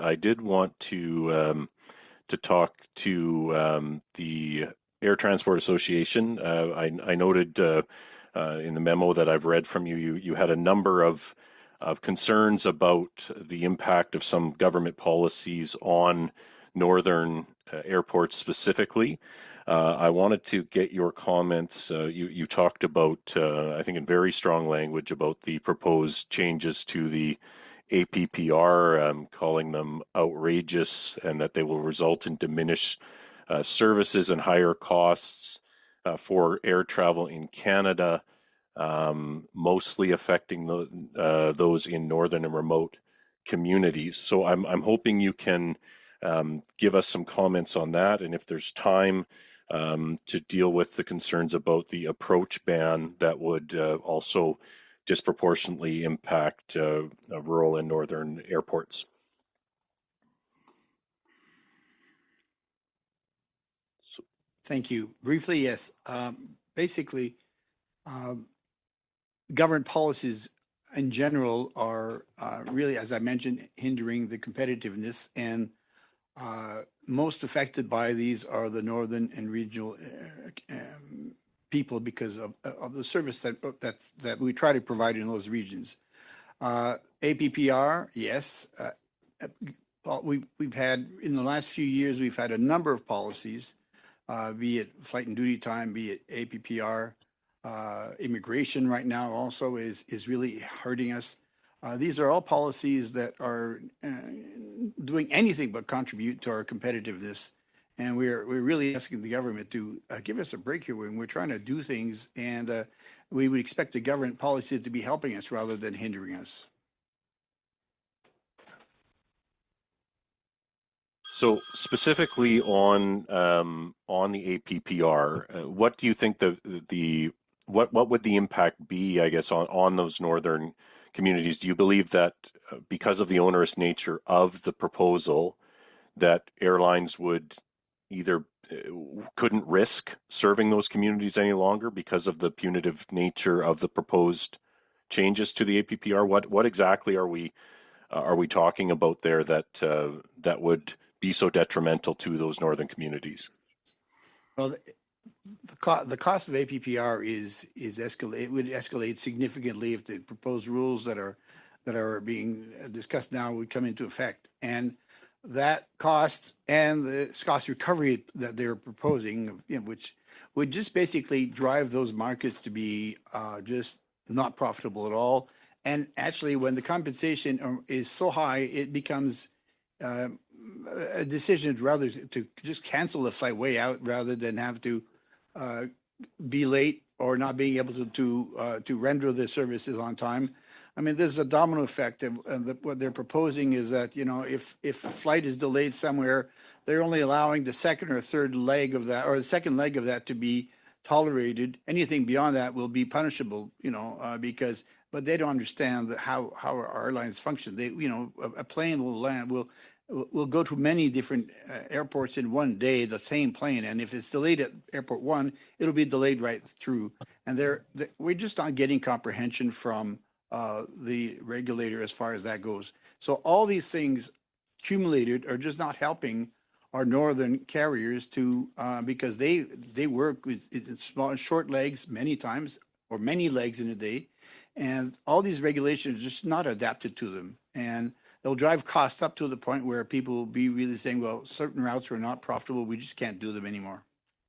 I did want to talk to the Air Transport Association. I noted in the memo that I've read from you, you had a number of concerns about the impact of some government policies on northern airports specifically. I wanted to get your comments. You talked about, I think in very strong language, about the proposed changes to the APPR, calling them outrageous and that they will result in diminished services and higher costs for air travel in Canada, mostly affecting those in northern and remote communities. So I'm hoping you can give us some comments on that, and if there's time to deal with the concerns about the approach ban that would also disproportionately impact rural and northern airports. Thank you. Briefly, yes. Basically, government policies in general are really, as I mentioned, hindering the competitiveness, and most affected by these are the northern and regional people because of the service that we try to provide in those regions. APPR, yes. We've had, in the last few years, we've had a number of policies, be it flight and duty time, be it APPR. Immigration right now also is really hurting us. These are all policies that are doing anything but contribute to our competitiveness, and we're really asking the government to give us a break here when we're trying to do things, and we would expect the government policy to be helping us rather than hindering us. So specifically on the APPR, what do you think what would the impact be, I guess, on those northern communities? Do you believe that because of the onerous nature of the proposal, that airlines would either couldn't risk serving those communities any longer because of the punitive nature of the proposed changes to the APPR? What exactly are we talking about there that would be so detrimental to those northern communities? Well, the cost of APPR is escalate. It would escalate significantly if the proposed rules that are being discussed now would come into effect, and that cost and the cost recovery that they're proposing, which would just basically drive those markets to be just not profitable at all. And actually, when the compensation is so high, it becomes a decision rather to just cancel the flight way out rather than have to be late or not being able to render the services on time. I mean, there's a domino effect. What they're proposing is that, if a flight is delayed somewhere, they're only allowing the second or third leg of that, or the second leg of that, to be tolerated. Anything beyond that will be punishable, but they don't understand how our airlines function. A plane will land, will go to many different airports in one day, the same plane, and if it's delayed at airport one, it'll be delayed right through. And we're just not getting comprehension from the regulator as far as that goes. So all these things accumulated are just not helping our northern carriers because they work with small short legs many times, or many legs in a day, and all these regulations are just not adapted to them, and they'll drive costs up to the point where people will be really saying, well, certain routes are not profitable, we just can't do them anymore.